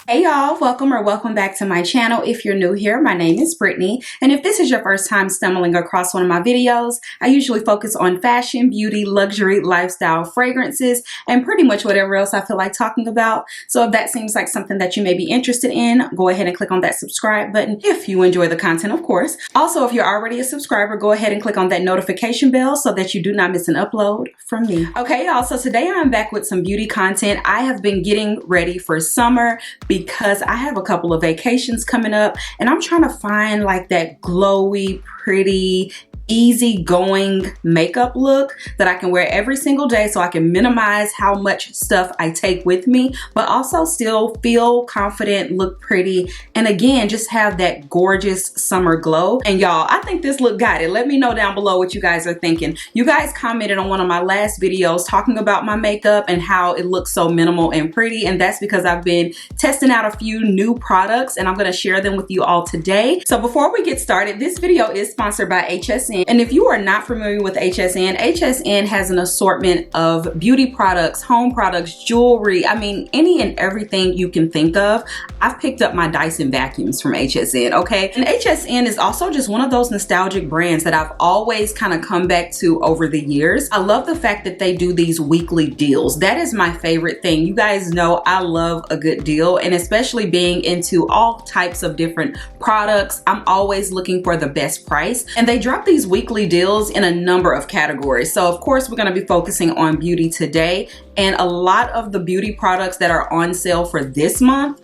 Hey y'all, welcome back to my channel. If you're new here, my name is Brittany, and if this is your first time stumbling across one of my videos, I usually focus on fashion, beauty, luxury, lifestyle, fragrances, and pretty much whatever else I feel like talking about. So if that seems like something that you may be interested in, go ahead and click on that subscribe button if you enjoy the content, of course. Also, if you're already a subscriber, go ahead and click on that notification bell so that you do not miss an upload from me. Okay, y'all, so today I'm back with some beauty content. I have been getting ready for summer because I have a couple of vacations coming up and I'm trying to find like that glowy, pretty, easygoing makeup look that I can wear every single day so I can minimize how much stuff I take with me, but also still feel confident, look pretty, and again, just have that gorgeous summer glow. And y'all, I think this look got it. Let me know down below what you guys are thinking. You guys commented on one of my last videos talking about my makeup and how it looks so minimal and pretty, and that's because I've been testing out a few new products and I'm going to share them with you all today. So before we get started, this video is sponsored by HSN. And if you are not familiar with HSN, HSN has an assortment of beauty products, home products, jewelry. I mean, any and everything you can think of. I've picked up my Dyson vacuums from HSN, okay? And HSN is also just one of those nostalgic brands that I've always kind of come back to over the years. I love the fact that they do these weekly deals. That is my favorite thing. You guys know I love a good deal, and especially being into all types of different products, I'm always looking for the best price. And they drop these weekly deals in a number of categories. So of course, we're going to be focusing on beauty today. And a lot of the beauty products that are on sale for this month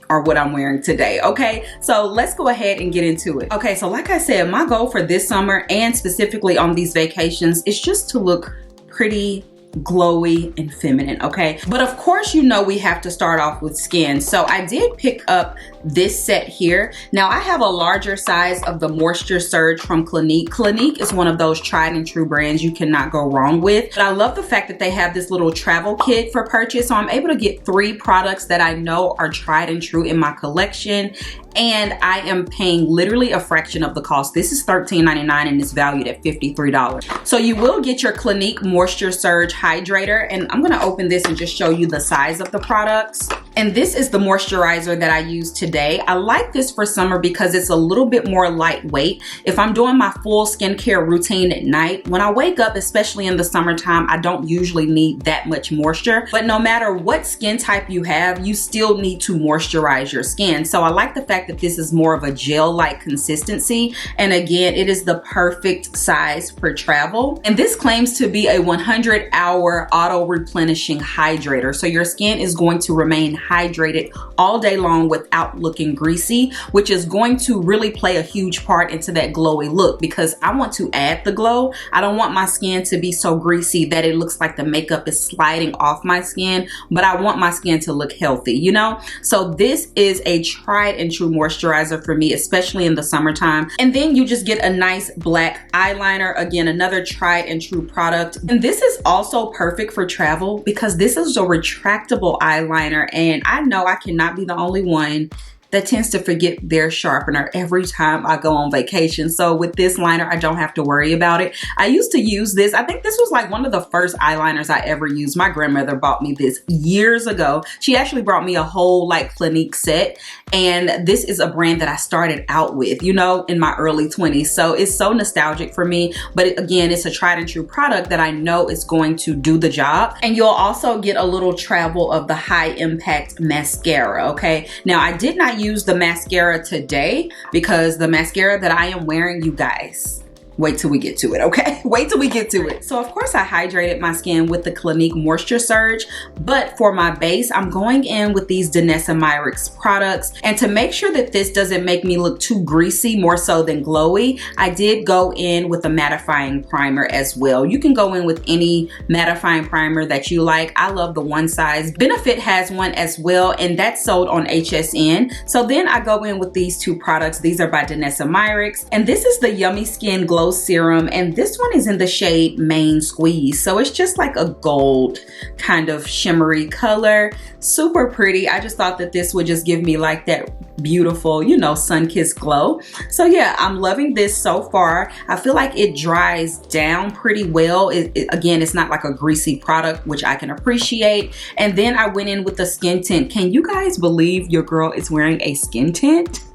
are what I'm wearing today, okay? So let's go ahead and get into it. Okay, so like I said, my goal for this summer and specifically on these vacations is just to look pretty, glowy, and feminine, okay? But of course, you know we have to start off with skin. So I did pick up this set here. Now I have a larger size of the Moisture Surge from Clinique. Clinique is one of those tried and true brands you cannot go wrong with. But I love the fact that they have this little travel kit for purchase. So I'm able to get 3 products that I know are tried and true in my collection. And I am paying literally a fraction of the cost. This is $13.99 and it's valued at $53. So you will get your Clinique Moisture Surge Hydrator. And I'm gonna open this and just show you the size of the products. And this is the moisturizer that I use today. I like this for summer because it's a little bit more lightweight. If I'm doing my full skincare routine at night, when I wake up, especially in the summertime, I don't usually need that much moisture. But no matter what skin type you have, you still need to moisturize your skin. So I like the fact that this is more of a gel-like consistency. And again, it is the perfect size for travel. And this claims to be a 100-hour auto-replenishing hydrator. So your skin is going to remain hydrated all day long without looking greasy, which is going to really play a huge part into that glowy look because I want to add the glow. I don't want my skin to be so greasy that it looks like the makeup is sliding off my skin, but I want my skin to look healthy, you know? So this is a tried and true moisturizer for me, especially in the summertime. And then you just get a nice black eyeliner. Again, another tried and true product. And this is also perfect for travel because this is a retractable eyeliner. And I know I cannot be the only one that tends to forget their sharpener every time I go on vacation. So with this liner, I don't have to worry about it. I used to use this. I think this was like one of the first eyeliners I ever used. My grandmother bought me this years ago. She actually brought me a whole like Clinique set. And this is a brand that I started out with, you know, in my early 20s. So it's so nostalgic for me. But again, it's a tried and true product that I know is going to do the job. And you'll also get a little travel of the high impact mascara, okay? Now I did not use the mascara today because the mascara that I am wearing, you guys, wait till we get to it, okay? Wait till we get to it. So of course I hydrated my skin with the Clinique Moisture Surge, but for my base, I'm going in with these Danessa Myricks products. And to make sure that this doesn't make me look too greasy, more so than glowy, I did go in with a mattifying primer as well. You can go in with any mattifying primer that you like. I love the One Size. Benefit has one as well, and that's sold on HSN. So then I go in with these 2 products. These are by Danessa Myricks, and this is the Yummy Skin Glow Serum, and this one is in the shade Main Squeeze. So it's just like a gold kind of shimmery color. Super pretty. I just thought that this would just give me like that beautiful, you know, sun-kissed glow. So yeah, I'm loving this so far. I feel like it dries down pretty well. Again, it's not like a greasy product, which I can appreciate. And then I went in with the skin tint. Can you guys believe your girl is wearing a skin tint?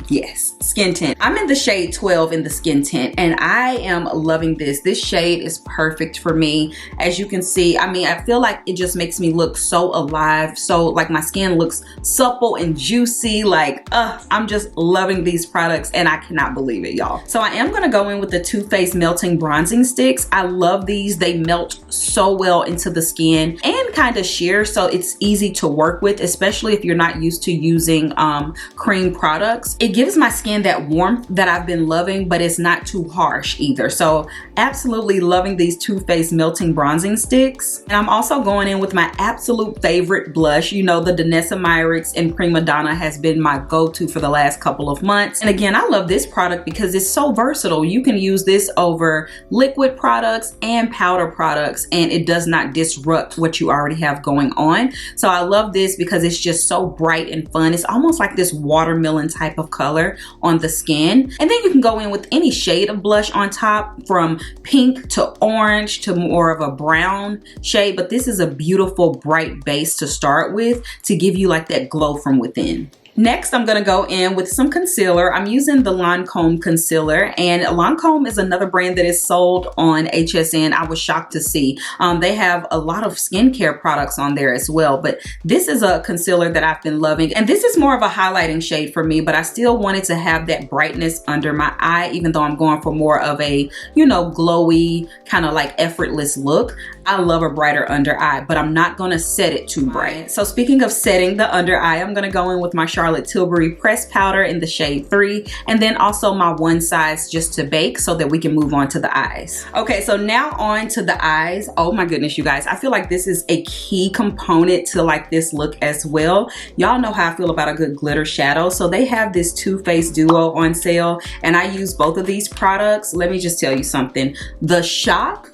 Yes, skin tint. I'm in the shade 12 in the skin tint, and I am loving this. This shade is perfect for me. As you can see, I mean, I feel like it just makes me look so alive. So like my skin looks supple and juicy. Like, I'm just loving these products, and I cannot believe it, y'all. So I am gonna go in with the Too Faced Melting Bronzing Sticks. I love these. They melt so well into the skin and kind of sheer, so it's easy to work with, especially if you're not used to using cream products. It gives my skin that warmth that I've been loving, but it's not too harsh either. So absolutely loving these Too Faced Melting Bronzing Sticks. And I'm also going in with my absolute favorite blush. You know, the Danessa Myricks in Prima Donna has been my go-to for the last couple of months. And again, I love this product because it's so versatile. You can use this over liquid products and powder products, and it does not disrupt what you already have going on. So I love this because it's just so bright and fun. It's almost like this watermelon type of color on the skin. And then you can go in with any shade of blush on top, from pink to orange to more of a brown shade. But this is a beautiful bright base to start with to give you like that glow from within. Next, I'm gonna go in with some concealer. I'm using the Lancome concealer, and Lancome is another brand that is sold on HSN. I was shocked to see. They have a lot of skincare products on there as well, but this is a concealer that I've been loving. And this is more of a highlighting shade for me, but I still wanted to have that brightness under my eye, even though I'm going for more of a, you know, glowy, kind of like effortless look. I love a brighter under eye, but I'm not gonna set it too bright. So speaking of setting the under eye, I'm gonna go in with my Charlotte Tilbury pressed powder in the shade 3, and then also my One Size Just to Bake, so that we can move on to the eyes. Okay, so now on to the eyes. Oh my goodness, you guys, I feel like this is a key component to like this look as well. Y'all know how I feel about a good glitter shadow. So they have this Too Faced Duo on sale, and I use both of these products. Let me just tell you something. The shock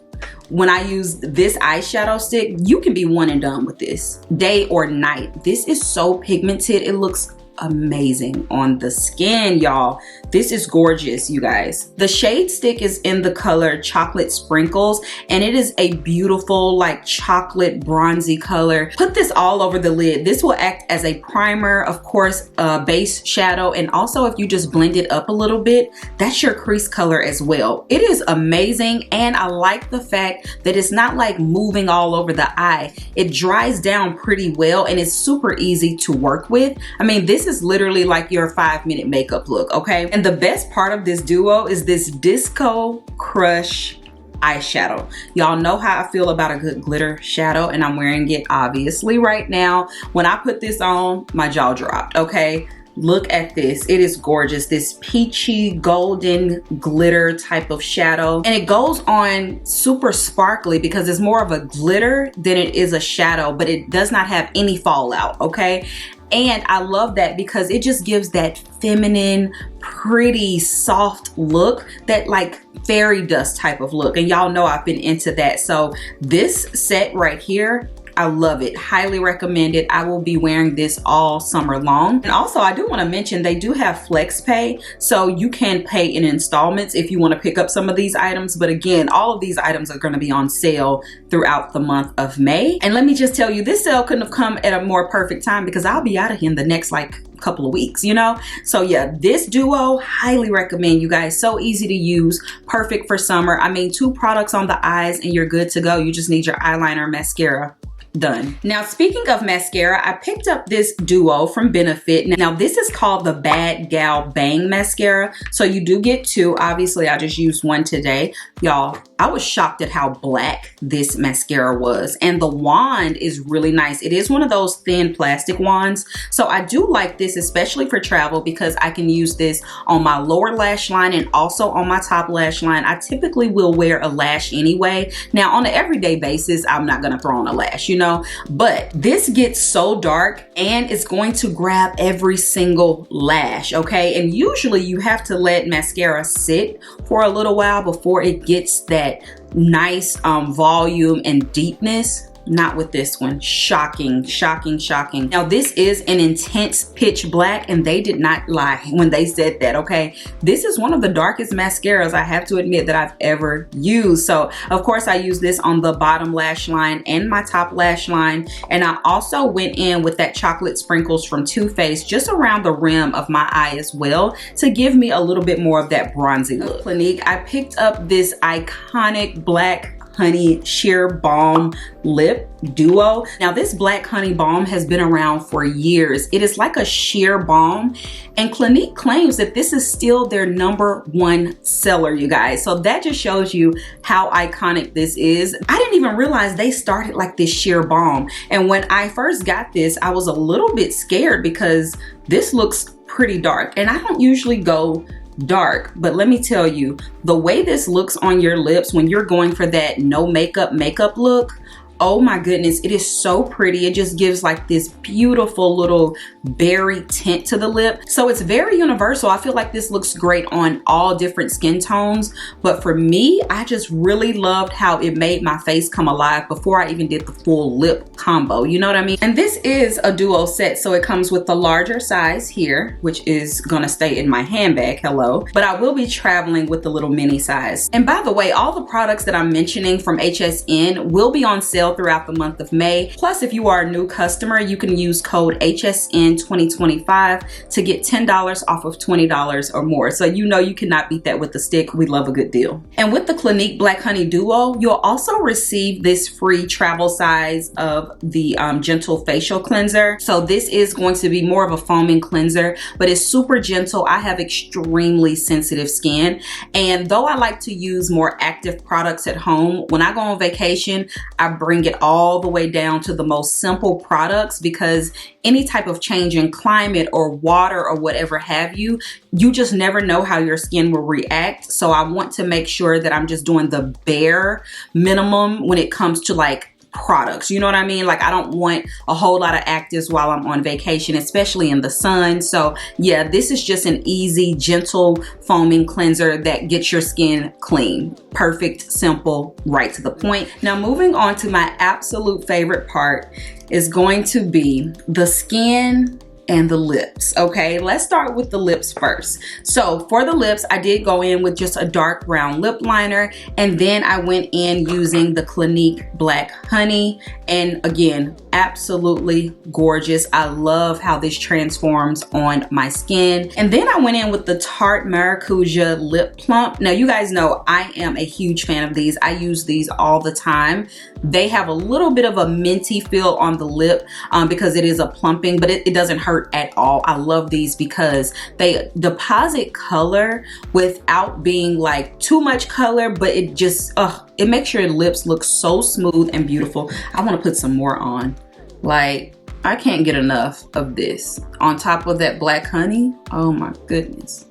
when I use this eyeshadow stick, you can be one and done with this, day or night. This is so pigmented. It looks amazing on the skin, y'all. This is gorgeous, you guys. The shade stick is in the color Chocolate Sprinkles, and it is a beautiful like chocolate bronzy color. Put this all over the lid. This will act as a primer, of course, base shadow, and also if you just blend it up a little bit, that's your crease color as well. It is amazing, and I like the fact that it's not like moving all over the eye. It dries down pretty well, and it's super easy to work with. I mean, this is literally like your 5-minute makeup look, okay? And the best part of this duo is this Disco Crush eyeshadow. Y'all know how I feel about a good glitter shadow, and I'm wearing it obviously right now. When I put this on, my jaw dropped, okay? Look at this. It is gorgeous. This peachy golden glitter type of shadow. And it goes on super sparkly because it's more of a glitter than it is a shadow, but it does not have any fallout, okay? And I love that because it just gives that feminine, pretty, soft look, that like fairy dust type of look. And y'all know I've been into that. So this set right here, I love it. Highly recommend it. I will be wearing this all summer long. And also, I do want to mention they do have flex pay, so you can pay in installments if you want to pick up some of these items. But again, all of these items are going to be on sale throughout the month of May. And let me just tell you, this sale couldn't have come at a more perfect time because I'll be out of here in the next like couple of weeks, you know? So yeah, this duo, highly recommend, you guys. So easy to use, perfect for summer. I mean, 2 products on the eyes and you're good to go. You just need your eyeliner, mascara. Done. Now, speaking of mascara, I picked up this duo from Benefit. Now, this is called the Bad Gal Bang Mascara. So you do get 2. Obviously, I just used 1 today. Y'all, I was shocked at how black this mascara was. And the wand is really nice. It is one of those thin plastic wands. So I do like this, especially for travel, because I can use this on my lower lash line and also on my top lash line. I typically will wear a lash anyway. Now, on an everyday basis, I'm not going to throw on a lash, you know? know, but this gets so dark and it's going to grab every single lash, okay? And usually you have to let mascara sit for a little while before it gets that nice volume and deepness. Not with this one. Shocking, shocking, shocking. Now this is an intense pitch black, and they did not lie when they said that, okay? This is one of the darkest mascaras, I have to admit, that I've ever used. So of course I use this on the bottom lash line and my top lash line, and I also went in with that chocolate sprinkles from Too Faced just around the rim of my eye as well to give me a little bit more of that bronzy look. Clinique, I picked up this iconic black honey sheer balm lip duo. Now this black honey balm has been around for years. It is like a sheer balm, and Clinique claims that this is still their #1 seller, you guys. So that just shows you how iconic this is. I didn't even realize they started like this sheer balm, and when I first got this I was a little bit scared because this looks pretty dark, and I don't usually go dark, but let me tell you, the way this looks on your lips when you're going for that no makeup look, oh my goodness, it is so pretty. It just gives like this beautiful little berry tint to the lip. So it's very universal. I feel like this looks great on all different skin tones, but for me, I just really loved how it made my face come alive before I even did the full lip combo, you know what I mean? And this is a duo set, so it comes with the larger size here, which is gonna stay in my handbag, hello, but I will be traveling with the little mini size. And by the way, all the products that I'm mentioning from HSN will be on sale throughout the month of May. Plus, if you are a new customer, you can use code HSN2025 to get $10 off of $20 or more. So you know you cannot beat that with the stick. We love a good deal. And with the Clinique Black Honey Duo, you'll also receive this free travel size of the Gentle Facial Cleanser. So this is going to be more of a foaming cleanser, but it's super gentle. I have extremely sensitive skin, and though I like to use more active products at home, when I go on vacation, I bring it all the way down to the most simple products, because any type of change in climate or water or whatever have you, you just never know how your skin will react. So I want to make sure that I'm just doing the bare minimum when it comes to like products, you know what I mean? Like I don't want a whole lot of actives while I'm on vacation, especially in the sun. So yeah, this is just an easy, gentle foaming cleanser that gets your skin clean. Perfect, simple, right to the point. Now moving on to my absolute favorite part is going to be the skin and the lips. Okay, let's start with the lips first. So for the lips, I did go in with just a dark brown lip liner, and then I went in using the Clinique Black Honey, and again, absolutely gorgeous. I love how this transforms on my skin. And then I went in with the Tarte Maracuja Lip Plump. Now you guys know I am a huge fan of these. I use these all the time. They have a little bit of a minty feel on the lip because it is a plumping, but it doesn't hurt at all. I love these because they deposit color without being like too much color, but it just, it makes your lips look so smooth and beautiful. I want to put some more on. Like, I can't get enough of this. On top of that black honey, oh my goodness.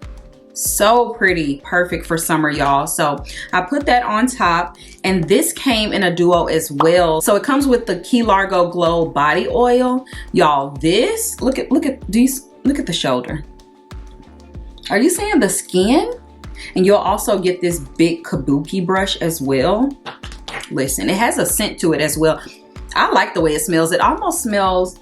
So pretty, perfect for summer, y'all. So I put that on top, and this came in a duo as well. So it comes with the Key Largo Glow body oil, y'all. This look at the shoulder. Are you seeing the skin? And you'll also get this big kabuki brush as well. Listen, it has a scent to it as well. I like the way it smells. It almost smells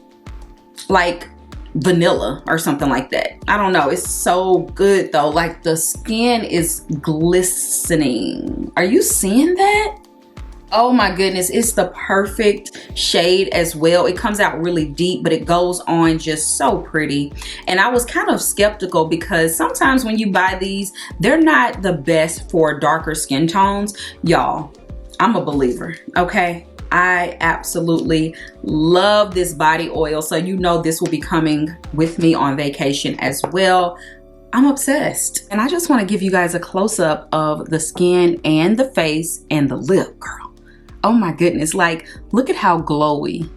like vanilla or something like that. I don't know, it's so good though. Like the skin is glistening. Are you seeing that? Oh my goodness, it's the perfect shade as well. It comes out really deep, but it goes on just so pretty. And I was kind of skeptical because sometimes when you buy these, they're not the best for darker skin tones. Y'all, I'm a believer, okay? I absolutely love this body oil, so you know this will be coming with me on vacation as well. I'm obsessed. And I just want to give you guys a close-up of the skin and the face and the lip, girl. Oh my goodness, like look at how glowy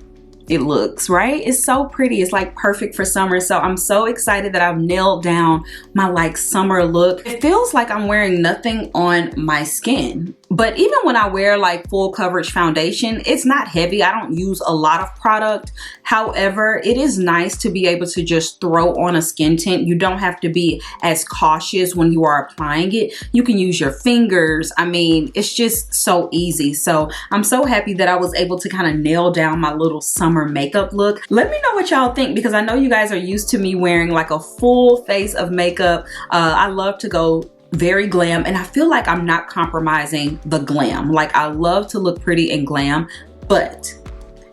it looks, right? It's so pretty. It's like perfect for summer. So I'm so excited that I've nailed down my like summer look. It feels like I'm wearing nothing on my skin, But even when I wear like full coverage foundation, it's not heavy. I don't use a lot of product. However, it is nice to be able to just throw on a skin tint. You don't have to be as cautious when you are applying it. You can use your fingers. I mean, it's just so easy. So I'm so happy that I was able to kind of nail down my little summer makeup look. Let me know what y'all think, because I know you guys are used to me wearing like a full face of makeup. I love to go very glam, and I feel like I'm not compromising the glam. Like, I love to look pretty and glam, but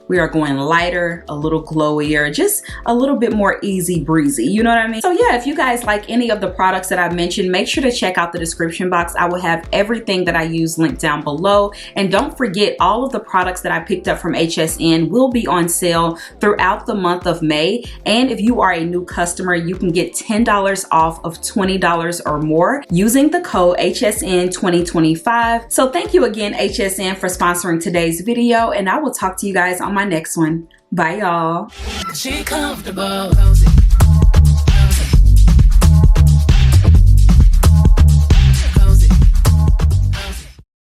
we are going lighter, a little glowier, just a little bit more easy breezy, you know what I mean? So yeah, if you guys like any of the products that I mentioned, make sure to check out the description box. I will have everything that I use linked down below. And don't forget, all of the products that I picked up from HSN will be on sale throughout the month of May. And if you are a new customer, you can get $10 off of $20 or more using the code HSN2025. So thank you again, HSN, for sponsoring today's video, and I will talk to you guys on my next one. Bye, y'all. She comfortable.